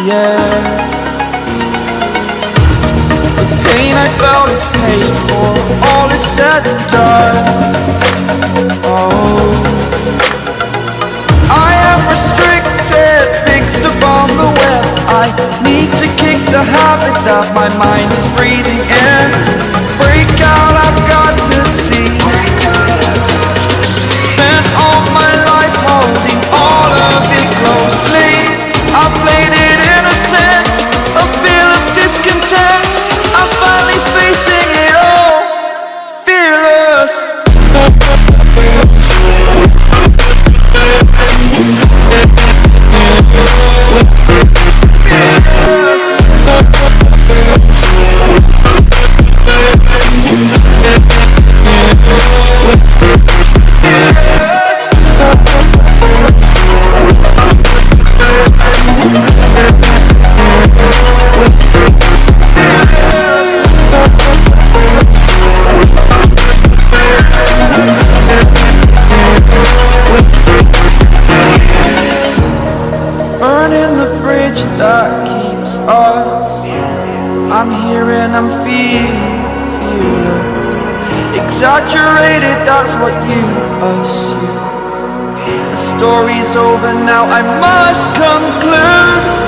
yeah. The pain I felt is paid for, all is said and done. Oh, I am restricted, fixed upon the web. I need to kick the habit that my mind is breathing in. Break out, I've got to see. Spent all my life holding all of it closely. I played it innocent, a feel of discontent. I'm finally facing it all, fearless. Burning the bridge that keeps us. I'm here and I'm feeling fearless. Exaggerated, that's what you assume. The story's over now, I must conclude.